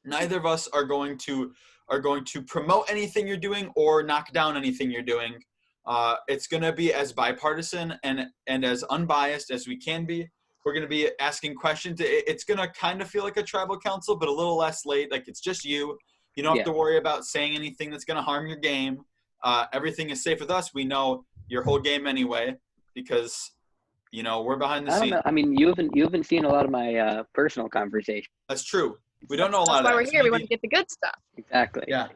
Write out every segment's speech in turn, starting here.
Neither of us are going to promote anything you're doing or knock down anything you're doing. It's going to be as bipartisan and as unbiased as we can be. We're going to be asking questions. It's going to kind of feel like a tribal council, but a little less late. Like, it's just you. You don't have to worry about saying anything that's going to harm your game. Everything is safe with us. We know your whole game anyway because, we're behind the scenes. I don't know. I mean, you haven't seen a lot of my personal conversations. That's true. We don't know a lot of that. That's why we're here. We want to get the good stuff. Exactly. Yeah.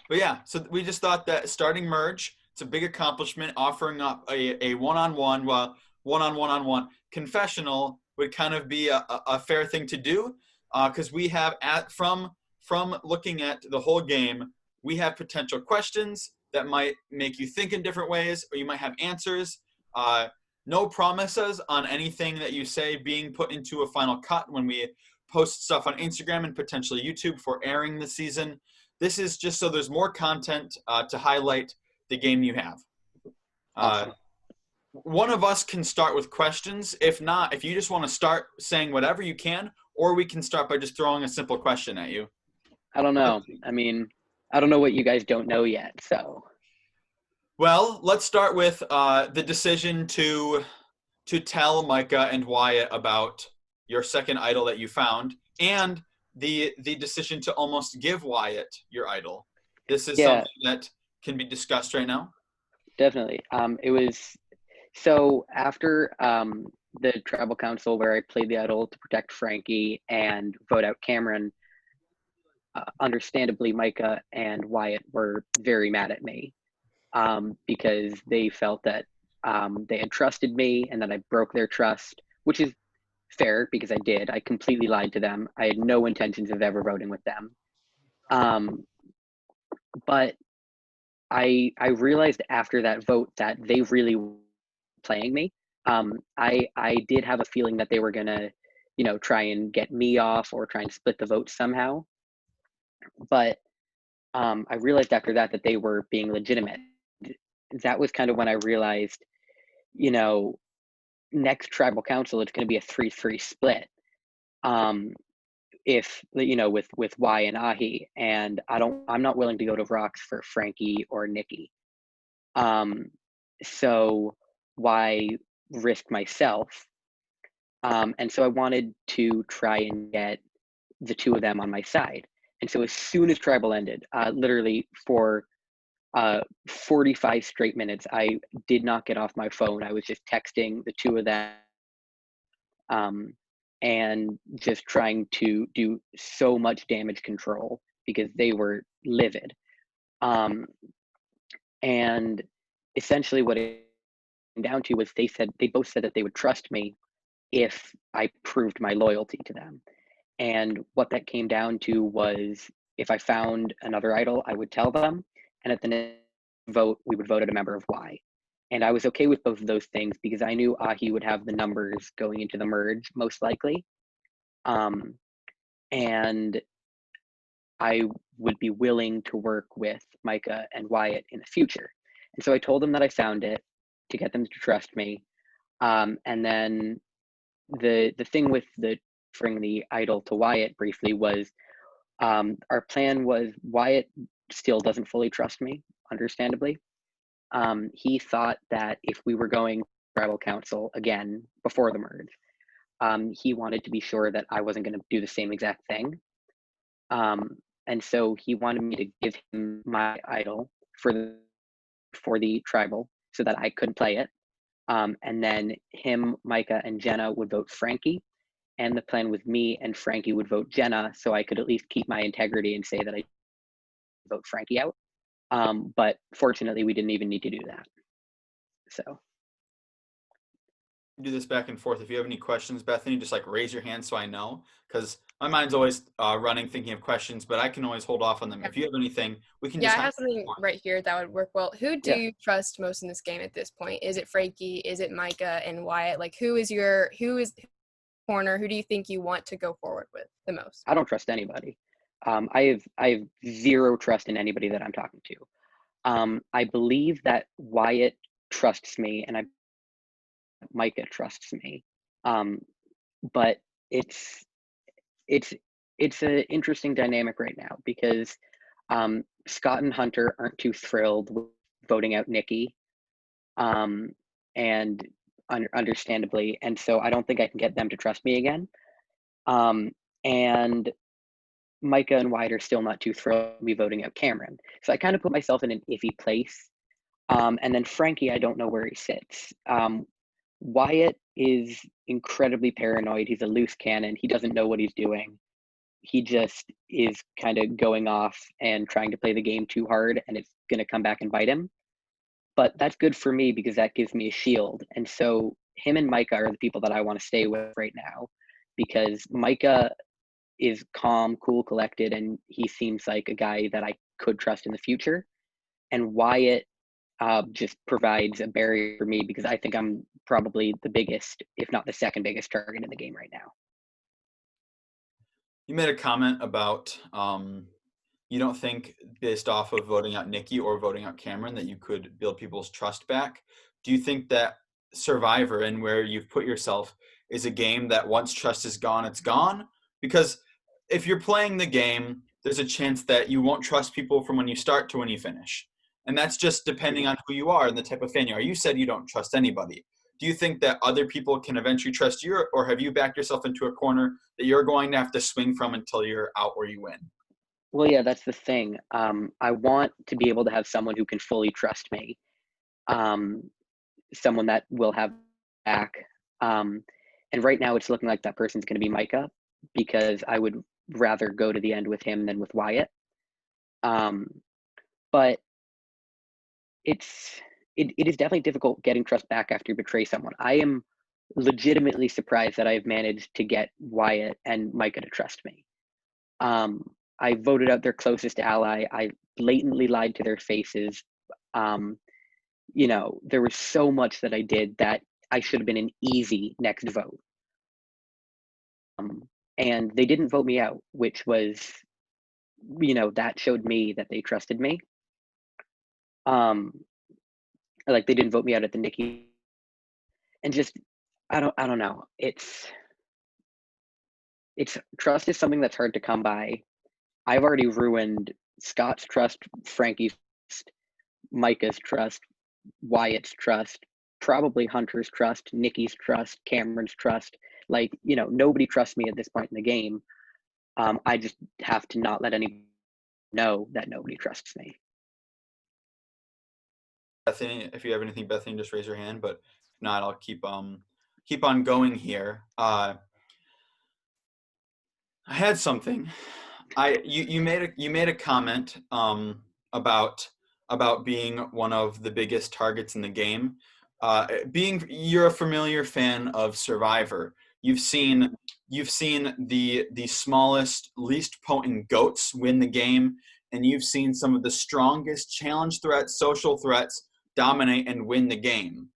But yeah, so we just thought that starting Merge, it's a big accomplishment. Offering up a one-on-one, one-on-one confessional would kind of be a fair thing to do, because we have from looking at the whole game, we have potential questions that might make you think in different ways, or you might have answers. No promises on anything that you say being put into a final cut when we post stuff on Instagram and potentially YouTube for airing this season. This is just so there's more content to highlight the game you have. Awesome. One of us can start with questions. If not, if you just want to start saying whatever, you can, or we can start by just throwing a simple question at you. I don't know. I mean, I don't know what you guys don't know yet, so. Well, let's start with the decision to tell Micah and Wyatt about your second idol that you found, and the decision to almost give Wyatt your idol. This is something that can be discussed right now. Definitely. It was so after the tribal council where I played the idol to protect Frankie and vote out Cameron. Understandably, Micah and Wyatt were very mad at me because they felt that they had trusted me and that I broke their trust, which is fair because I did. I completely lied to them. I had no intentions of ever voting with them. But I realized after that vote that they really were playing me. I did have a feeling that they were gonna, try and get me off or try and split the vote somehow. But I realized after that they were being legitimate. That was kind of when I realized, next tribal council, it's going to be a 3-3 split. If with Y and Ahi, and I'm not willing to go to Rocks for Frankie or Nikki. So why risk myself? And so I wanted to try and get the two of them on my side. And so as soon as tribal ended, literally for 45 straight minutes, I did not get off my phone. I was just texting the two of them and just trying to do so much damage control because they were livid. And essentially what it came down to was they both said that they would trust me if I proved my loyalty to them. And what that came down to was if I found another idol, I would tell them. And at the next vote, we would vote at a member of Y. And I was okay with both of those things because I knew Ahi would have the numbers going into the merge, most likely. And I would be willing to work with Micah and Wyatt in the future. And so I told them that I found it to get them to trust me. And then the thing with offering the idol to Wyatt briefly was our plan was Wyatt still doesn't fully trust me, understandably. He thought that if we were going tribal council again before the merge, he wanted to be sure that I wasn't going to do the same exact thing. And so he wanted me to give him my idol for the tribal so that I could play it. And then him, Micah, and Jenna would vote Frankie. And the plan with me and Frankie would vote Jenna so I could at least keep my integrity and say that I vote Frankie out. But fortunately, we didn't even need to do that. So. Do this back and forth. If you have any questions, Bethany, just raise your hand so I know, because my mind's always running thinking of questions, but I can always hold off on them. If you have anything, we can just I have something right here that would work well. Who do you trust most in this game at this point? Is it Frankie? Is it Micah and Wyatt? Who is corner? Who do you think you want to go forward with the most? I don't trust anybody. I have zero trust in anybody that I'm talking to. I believe that Wyatt trusts me and Micah trusts me. But it's it's an interesting dynamic right now because Scott and Hunter aren't too thrilled with voting out Nikki, um, and understandably, and so I don't think I can get them to trust me again. And Micah and Wyatt are still not too thrilled with me voting out Cameron. So I kind of put myself in an iffy place. And then Frankie, I don't know where he sits. Wyatt is incredibly paranoid. He's a loose cannon. He doesn't know what he's doing. He just is kind of going off and trying to play the game too hard, and it's going to come back and bite him. But that's good for me because that gives me a shield. And so him and Micah are the people that I want to stay with right now because Micah is calm, cool, collected, and he seems like a guy that I could trust in the future. And Wyatt just provides a barrier for me because I think I'm probably the biggest, if not the second biggest target in the game right now. You made a comment about you don't think, based off of voting out Nikki or voting out Cameron, that you could build people's trust back. Do you think that Survivor and where you've put yourself is a game that once trust is gone, it's gone? Because if you're playing the game, there's a chance that you won't trust people from when you start to when you finish. And that's just depending on who you are and the type of fan you are. You said you don't trust anybody. Do you think that other people can eventually trust you, or have you backed yourself into a corner that you're going to have to swing from until you're out or you win? Well, yeah, that's the thing. I want to be able to have someone who can fully trust me, someone that will have back. And right now, it's looking like that person's going to be Micah because I would rather go to the end with him than with Wyatt. But it is definitely difficult getting trust back after you betray someone. I am legitimately surprised that I've managed to get Wyatt and Micah to trust me. I voted out their closest ally. I blatantly lied to their faces. There was so much that I did that I should have been an easy next vote. And they didn't vote me out, which was, that showed me that they trusted me. Like they didn't vote me out at the Nikki, and just I don't know. It's trust is something that's hard to come by. I've already ruined Scott's trust, Frankie's trust, Micah's trust, Wyatt's trust, probably Hunter's trust, Nikki's trust, Cameron's trust. Like, nobody trusts me at this point in the game. I just have to not let anyone know that nobody trusts me. Bethany, if you have anything, Bethany, just raise your hand. But if not, I'll keep on going here. I had something. You made a comment about being one of the biggest targets in the game. You're a familiar fan of Survivor. You've seen the smallest, least potent goats win the game, and you've seen some of the strongest challenge threats, social threats dominate and win the game.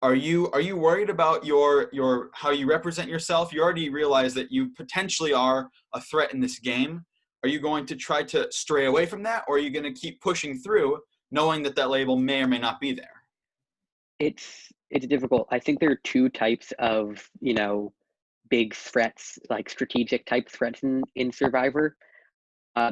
Are you worried about your how you represent yourself? You already realize that you potentially are a threat in this game. Are you going to try to stray away from that, or are you going to keep pushing through, knowing that label may or may not be there? It's difficult. I think there are two types of big threats, like strategic type threats in Survivor.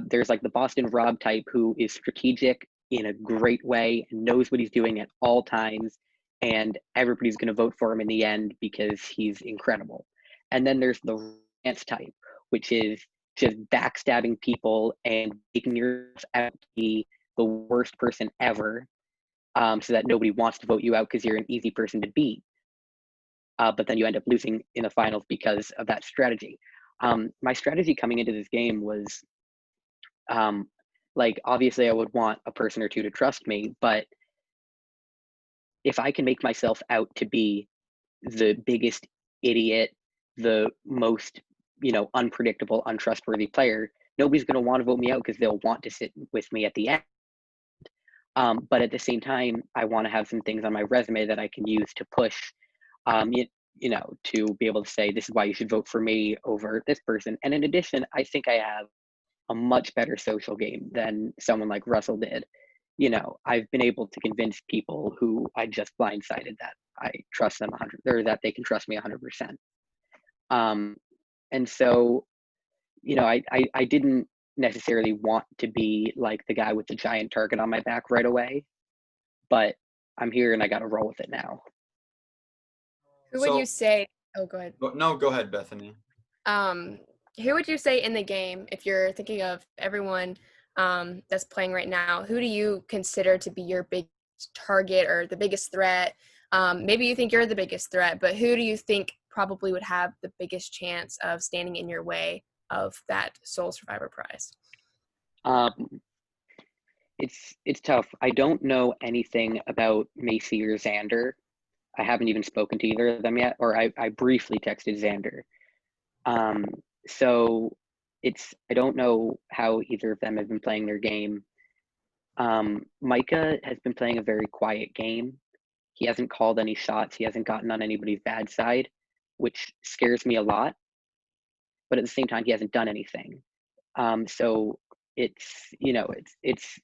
There's like the Boston Rob type who is strategic in a great way and knows what he's doing at all times, and everybody's going to vote for him in the end because he's incredible. And then there's the Rance type, which is just backstabbing people and making yourself out to be the worst person ever, so that nobody wants to vote you out because you're an easy person to beat. But then you end up losing in the finals because of that strategy. My strategy coming into this game was, like, obviously I would want a person or two to trust me, but if I can make myself out to be the biggest idiot, the most, unpredictable, untrustworthy player, nobody's going to want to vote me out because they'll want to sit with me at the end. But at the same time, I want to have some things on my resume that I can use to push, to be able to say, this is why you should vote for me over this person. And in addition, I think I have a much better social game than someone like Russell did. I've been able to convince people who I just blindsided that I trust them 100, or that they can trust me 100%. And so, I didn't necessarily want to be like the guy with the giant target on my back right away, but I'm here and I got to roll with it now. Who would you So, say? Oh, go ahead. no, go ahead, Bethany. Um, who would you say in the game, if you're thinking of everyone that's playing right now, who do you consider to be your biggest target or the biggest threat? Maybe you think you're the biggest threat, but who do you think probably would have the biggest chance of standing in your way of that Soul Survivor prize? Um, it's tough. I don't know anything about Macy or Xander. I haven't even spoken to either of them yet, or I briefly texted Xander. Um, so I don't know how either of them have been playing their game. Micah has been playing a very quiet game. He hasn't called any shots. He hasn't gotten on anybody's bad side, which scares me a lot. But at the same time, he hasn't done anything. So it's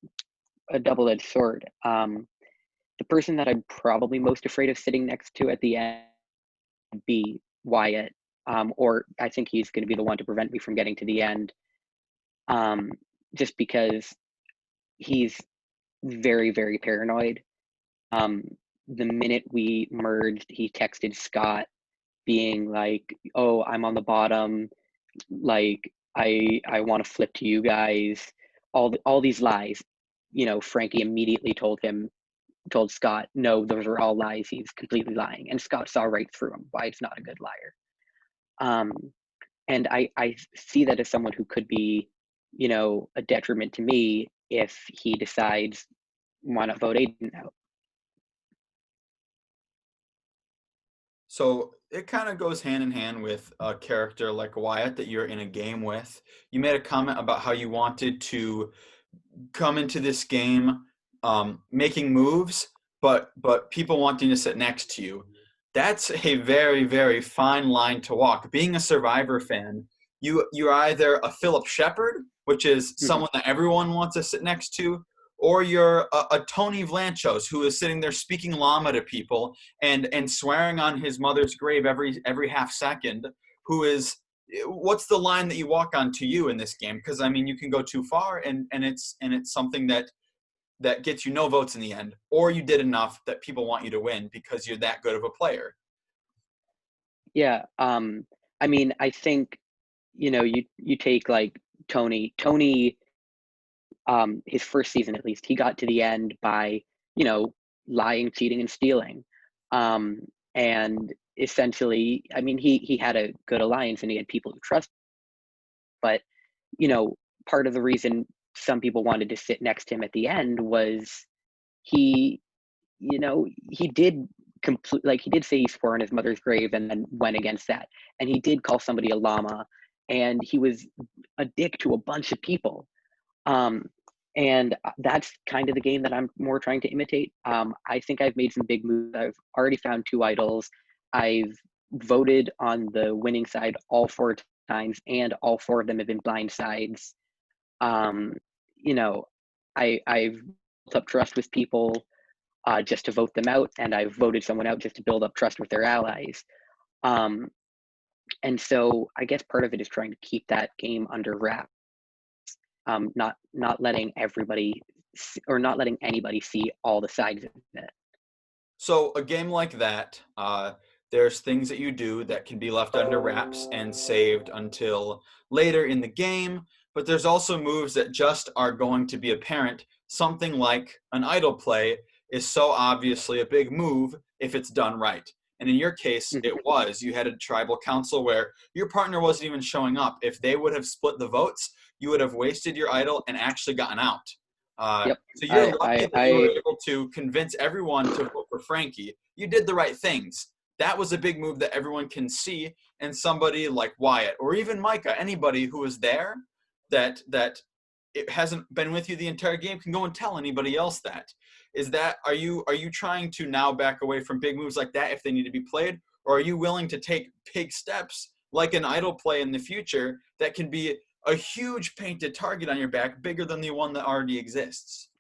a double-edged sword. The person that I'm probably most afraid of sitting next to at the end would be Wyatt, or I think he's going to be the one to prevent me from getting to the end, just because he's very, very paranoid. The minute we merged, he texted Scott being like, "Oh, I'm on the bottom. Like, I want to flip to you guys." All these lies. Frankie immediately told Scott, "No, those are all lies. He's completely lying." And Scott saw right through him. Wyatt's not a good liar. Um, and I see that as someone who could be, a detriment to me if he decides, why not vote Aidan out? So it kind of goes hand in hand with a character like Wyatt that you're in a game with. You made a comment about how you wanted to come into this game making moves, but people wanting to sit next to you. That's a very, very fine line to walk. Being a Survivor fan, you're either a Philip Shepard, which is Mhm. someone that everyone wants to sit next to, or you're a Tony Vlanchos who is sitting there speaking llama to people and swearing on his mother's grave every half second. Who is what's the line that you walk on to you in this game? Because I mean, you can go too far, and it's something that gets you no votes in the end, or you did enough that people want you to win because you're that good of a player. Yeah. I mean, I think, you take like Tony, his first season at least, he got to the end by, lying, cheating, and stealing. And essentially, I mean, he had a good alliance and he had people who trust, but, you know, part of the reason some people wanted to sit next to him at the end was he, he did he did say he swore on his mother's grave and then went against that. And he did call somebody a llama, and he was a dick to a bunch of people. Um, and that's kind of the game that I'm more trying to imitate. I think I've made some big moves. I've already found 2 idols. I've voted on the winning side all 4 times, and all 4 of them have been blind sides. Um, you know, I've built up trust with people just to vote them out, and I've voted someone out just to build up trust with their allies. Um, and so I guess part of it is trying to keep that game under wraps, not letting everybody or not letting anybody see all the sides of it. So a game like that, there's things that you do that can be left under wraps and saved until later in the game, but there's also moves that just are going to be apparent. Something like an idle play is so obviously a big move if it's done right. And in your case, Mhm. it was. You had a tribal council where your partner wasn't even showing up. If they would have split the votes, you would have wasted your idol and actually gotten out. Yep. So you're I, lucky I, that you were I, able to convince everyone to vote for Frankie. You did the right things. That was a big move that everyone can see. And somebody like Wyatt or even Micah, anybody who was there that it hasn't been with you the entire game can go and tell anybody else that. Are you trying to now back away from big moves like that if they need to be played? Or are you willing to take big steps like an idle play in the future that can be a huge painted target on your back, bigger than the one that already exists?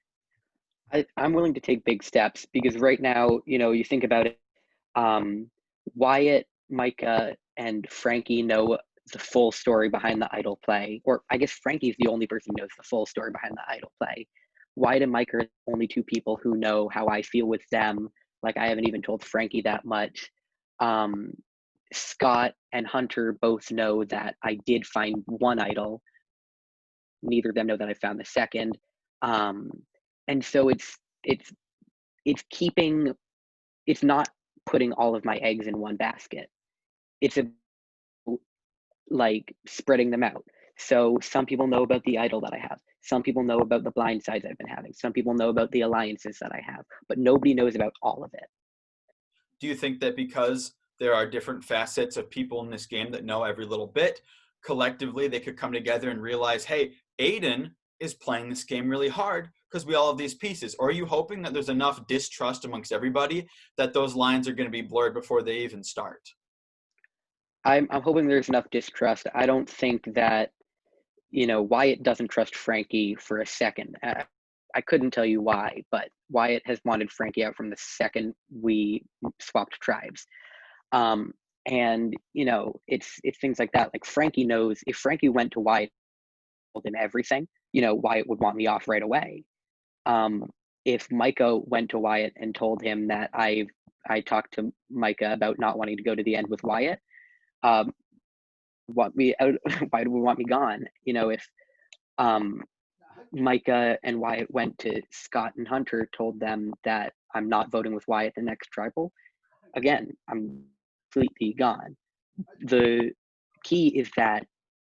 I'm willing to take big steps because right now, you think about it, um, Wyatt, Micah, and Frankie know the full story behind the idol play, or I guess Frankie's the only person who knows the full story behind the idol play. Wyatt and Mike are the only two people who know how I feel with them. Like, I haven't even told Frankie that much. Scott and Hunter both know that I did find one idol. Neither of them know that I found the second. And so it's keeping, it's not putting all of my eggs in one basket. It's like spreading them out. So some people know about the idol that I have. Some people know about the blind sides I've been having. Some people know about the alliances that I have, but nobody knows about all of it. Do you think that because there are different facets of people in this game that know every little bit, collectively they could come together and realize, hey, Aidan is playing this game really hard because we all have these pieces? Or are you hoping that there's enough distrust amongst everybody that those lines are going to be blurred before they even start? I'm hoping there's enough distrust. I don't think that, Wyatt doesn't trust Frankie for a second. I couldn't tell you why, but Wyatt has wanted Frankie out from the second we swapped tribes. And it's things like that. Like, Frankie knows if Frankie went to Wyatt and told him everything, Wyatt would want me off right away. If Micah went to Wyatt and told him that I talked to Micah about not wanting to go to the end with Wyatt, want me out, why do we want me gone? If Micah and Wyatt went to Scott and Hunter, told them that I'm not voting with Wyatt the next tribal, again, I'm completely gone. The key is that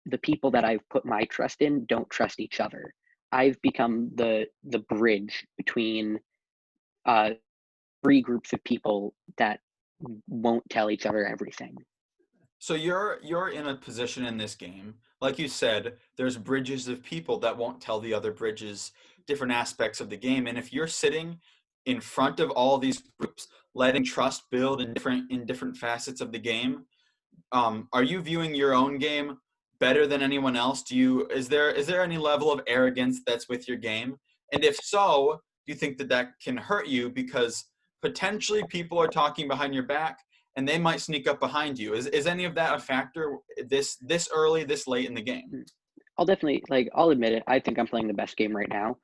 the people that I've put my trust in don't trust each other. I've become the bridge between three groups of people that won't tell each other everything. So you're in a position in this game, like you said, there's bridges of people that won't tell the other bridges different aspects of the game. And if you're sitting in front of all these groups, letting trust build in different facets of the game, are you viewing your own game better than anyone else? Is there any level of arrogance that's with your game? And if so, do you think that can hurt you because potentially people are talking behind your back and they might sneak up behind you? Is any of that a factor this early, this late in the game? I'll definitely, I'll admit it. I think I'm playing the best game right now.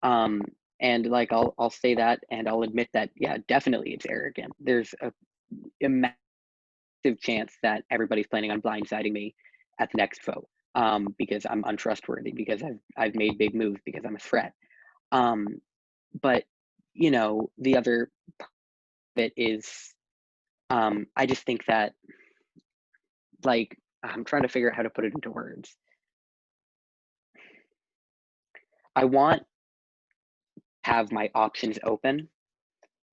And I'll say that, and I'll admit that, yeah, definitely it's arrogant. There's a massive chance that everybody's planning on blindsiding me at the next vote, because I'm untrustworthy, because I've made big moves, because I'm a threat. But the other bit is, I just think that, I'm trying to figure out how to put it into words. I want to have my options open,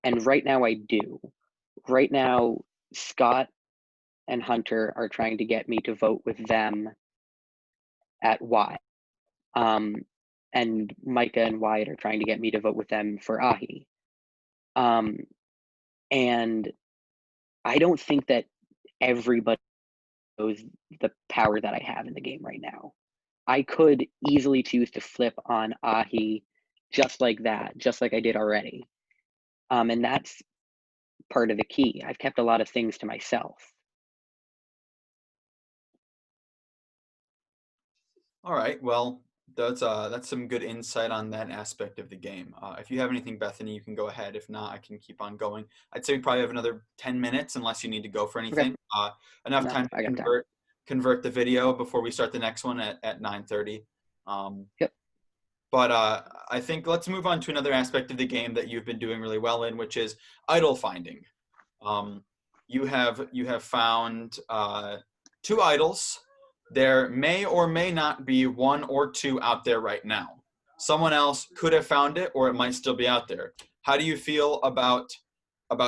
and right now I do. Right now, Scott and Hunter are trying to get me to vote with them at Y. And Micah and Wyatt are trying to get me to vote with them for Ahi. And I don't think that everybody knows the power that I have in the game right now. I could easily choose to flip on Ahi just like that, just like I did already. And that's part of the key. I've kept a lot of things to myself. All right. Well, that's some good insight on that aspect of the game. If you have anything, Bethany, you can go ahead. If not, I can keep on going. I'd say we probably have another 10 minutes unless you need to go for Okay. anything. Enough No, time I to got time. convert the video before we start the next one at 9:30. Yep. But I think let's move on to another aspect of the game that you've been doing really well in, which is idol finding. You have found 2 idols. There may or may not be 1 or 2 out there right now. Someone else could have found it, or it might still be out there. How do you feel about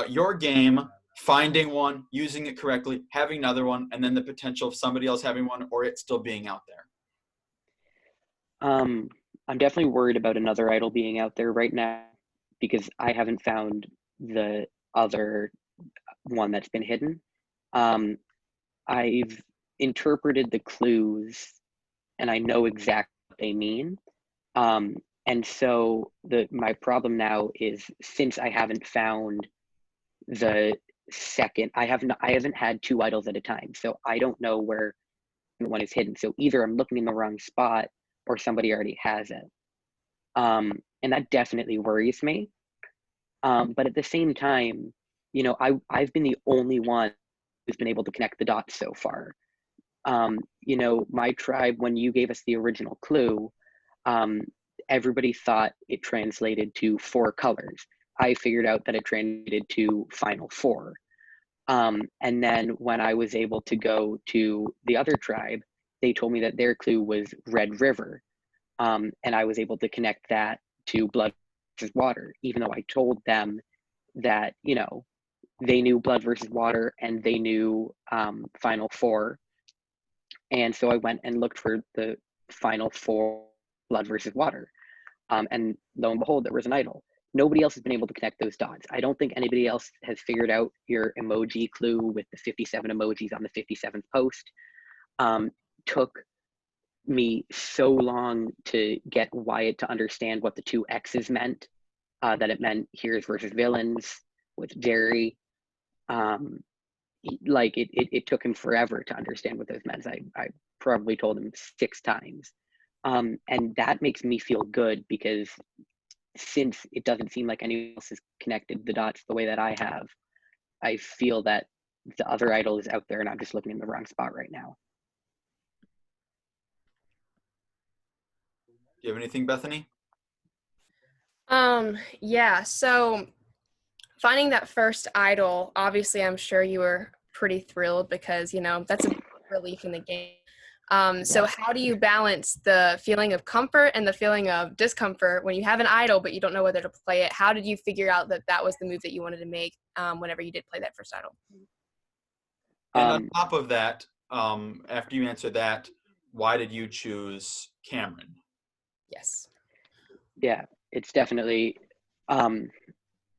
your game finding one, using it correctly, having another one, and then the potential of somebody else having one or it still being out there? I'm definitely worried about another idol being out there right now, because I haven't found the other one that's been hidden. I've interpreted the clues and I know exactly what they mean. And so my problem now is, since I haven't found the second, I haven't had 2 idols at a time, so I don't know where one is hidden. So either I'm looking in the wrong spot or somebody already has it. And that definitely worries me. But at the same time, you know, I've been the only one who's been able to connect the dots so far. You know, my tribe, when you gave us the original clue, everybody thought it translated to 4 colors. I figured out that it translated to final 4. And then when I was able to go to the other tribe, they told me that their clue was Red River. And I was able to connect that to blood versus water, even though I told them that, you know, they knew blood versus water and they knew final 4. And so I went and looked for the final 4 blood versus water. And lo and behold, there was an idol. Nobody else has been able to connect those dots. I don't think anybody else has figured out your emoji clue with the 57 emojis on the 57th post. Took me so long to get Wyatt to understand what the 2 X's meant, that it meant heroes versus villains with Jerry. Like it took him forever to understand what those meant. I probably told him 6 times. And that makes me feel good because since it doesn't seem like anyone else has connected the dots the way that I have, I feel that the other idol is out there and I'm just looking in the wrong spot right now. Do you have anything, Bethany? Yeah, so finding that first idol, obviously I'm sure you were pretty thrilled because, you know, that's a relief in the game. So how do you balance the feeling of comfort and the feeling of discomfort when you have an idol but you don't know whether to play it? How did you figure out that that was the move that you wanted to make whenever you did play that first idol? And on top of that, after you answer that, why did you choose Cameron? Yes. Yeah, it's definitely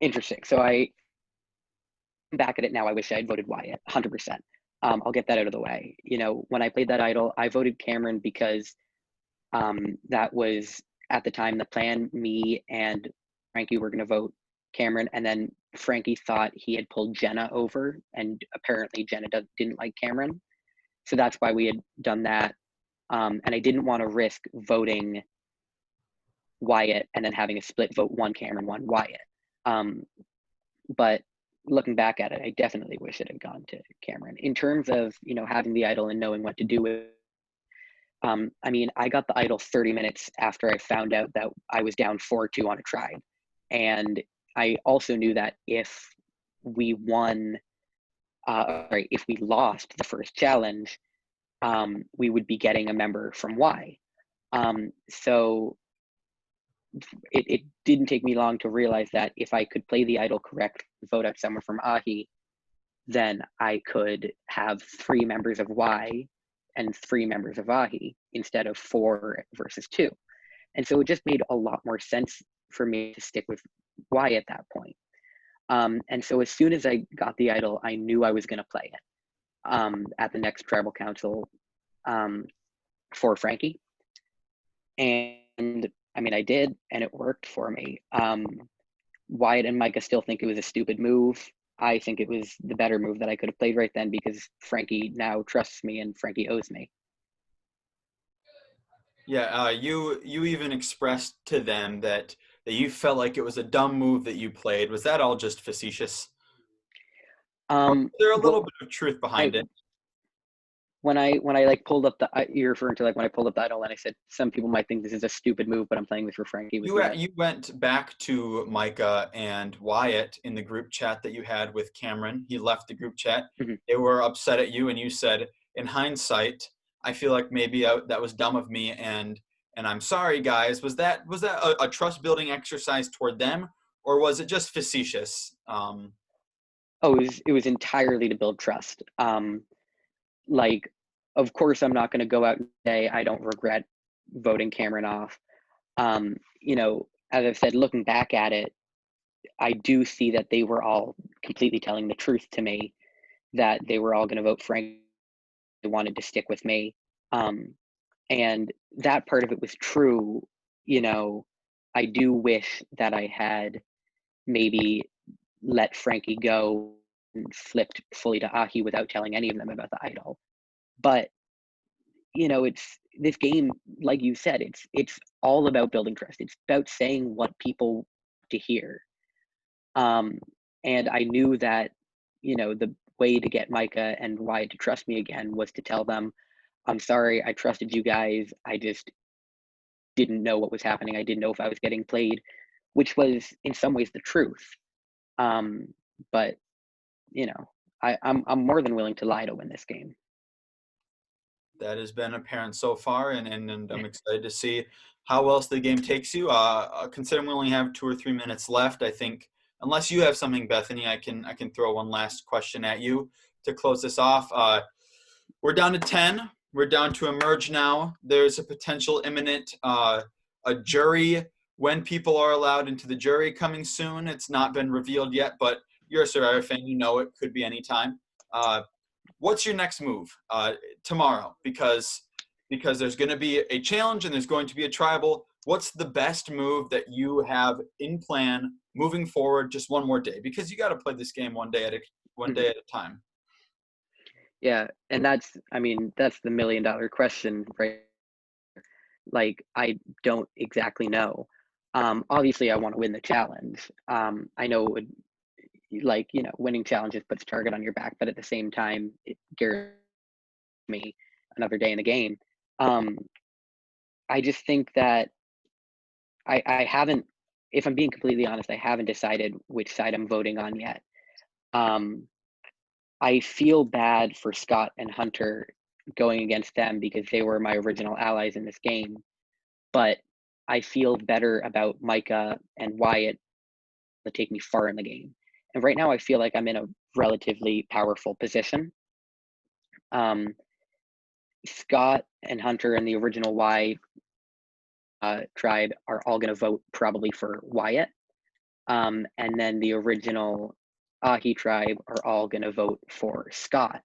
interesting. So I back at it now, I wish I had voted Wyatt 100%. I'll get that out of the way. You know, when I played that idol, I voted Cameron because that was at the time the plan. Me and Frankie were going to vote Cameron, and then Frankie thought he had pulled Jenna over, and apparently Jenna didn't like Cameron. So that's why we had done that. And I didn't want to risk voting Wyatt and then having a split vote, 1 Cameron, 1 Wyatt. But looking back at it, I definitely wish it had gone to Cameron. In terms of, you know, having the idol and knowing what to do with it, I mean, I got the idol 30 minutes after I found out that I was down 4-2 on a tribe. And I also knew that if we won, if we lost the first challenge, we would be getting a member from Y. So it didn't take me long to realize that if I could play the idol correct, vote out someone from Ahi, then I could have 3 members of Y and 3 members of Ahi instead of 4 versus 2. And so it just made a lot more sense for me to stick with Y at that point. And so as soon as I got the idol, I knew I was going to play it at the next tribal council for Frankie. And I mean, I did, and it worked for me. Wyatt and Micah still think it was a stupid move. I think it was the better move that I could have played right then because Frankie now trusts me and Frankie owes me. Yeah, you even expressed to them that you felt like it was a dumb move that you played. Was that all just facetious? Or was there a little Well, bit of truth behind it? when I like pulled up the, you're referring to like when I pulled up the idol and I said some people might think this is a stupid move, but I'm playing this for Frankie. You went back to Micah and Wyatt in the group chat that you had with Cameron. He left the group chat. Mm-hmm. They were upset at you, and you said, "In hindsight, I feel like maybe that was dumb of me, and I'm sorry, guys." Was that a trust building exercise toward them, or was it just facetious? Oh, it was entirely to build trust. Like, of course, I'm not going to go out and say I don't regret voting Cameron off. You know, as I've said, looking back at it, I do see that they were all completely telling the truth to me, that they were all going to vote Frank. They wanted to stick with me. And that part of it was true. You know, I do wish that I had maybe let Frankie go and flipped fully to Ahi without telling any of them about the idol. But it's this game, like you said, it's all about building trust. It's about saying what people want to hear. Um, and I knew that, the way to get Micah and Wyatt to trust me again was to tell them, I'm sorry, I trusted you guys. I just didn't know what was happening. I didn't know if I was getting played, which was in some ways the truth. Um, but I'm more than willing to lie to win this game. That has been apparent so far, and I'm excited to see how else the game takes you. Considering we only have 2 or 3 minutes left, I think unless you have something, Bethany, I can throw one last question at you to close this off. We're down to 10. We're down to a merge now. There's a potential imminent a jury when people are allowed into the jury coming soon. It's not been revealed yet, but you're a Survivor fan. You know it could be any time. What's your next move tomorrow? Because there's going to be a challenge and there's going to be a tribal. What's the best move that you have in plan moving forward? Just one more day, because you got to play this game one day at a time. Yeah, and that's the $1 million question, right? Like, I don't exactly know. Obviously, I want to win the challenge. I know it would, winning challenges puts a target on your back, but at the same time, it guarantees me another day in the game. I just think that I haven't, if I'm being completely honest, I haven't decided which side I'm voting on yet. I feel bad for Scott and Hunter going against them because they were my original allies in this game. But I feel better about Micah and Wyatt that take me far in the game. And right now I feel like I'm in a relatively powerful position. Scott and Hunter and the original Y tribe are all going to vote probably for Wyatt. And then the original Ahi tribe are all going to vote for Scott.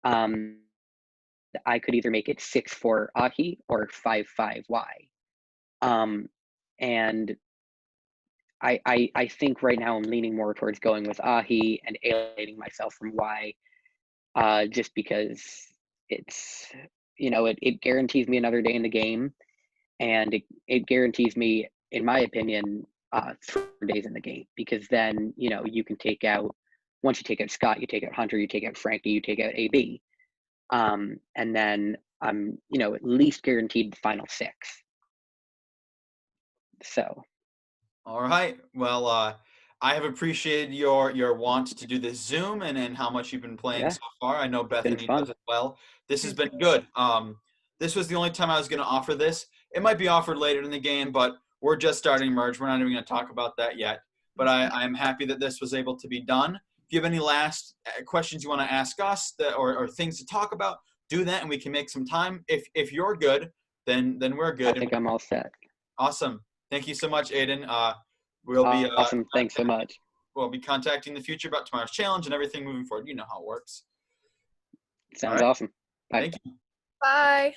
I could either make it 6-4 Ahi or 5-5 Y. And I think right now I'm leaning more towards going with Ahi and alienating myself from Y, just because it's, it guarantees me another day in the game, and it guarantees me, in my opinion, 3 days in the game, because then, you can take out, once you take out Scott, you take out Hunter, you take out Frankie, you take out AB. And then I'm, at least guaranteed the final 6. So. All right. Well, I have appreciated your want to do this Zoom and how much you've been playing Yeah, so far. I know Bethany fun. does as well. This has been good. This was the only time I was going to offer this. It might be offered later in the game, but we're just starting merge. We're not even going to talk about that yet. But I'm happy that this was able to be done. If you have any last questions you want to ask us or things to talk about, do that and we can make some time. If you're good, then we're good. I think I'm all set. Awesome. Thank you so much, Aidan. We'll be awesome. Thanks so much. We'll be contacting in the future about tomorrow's challenge and everything moving forward. You know how it works. Sounds awesome. Bye. Thank you. Bye.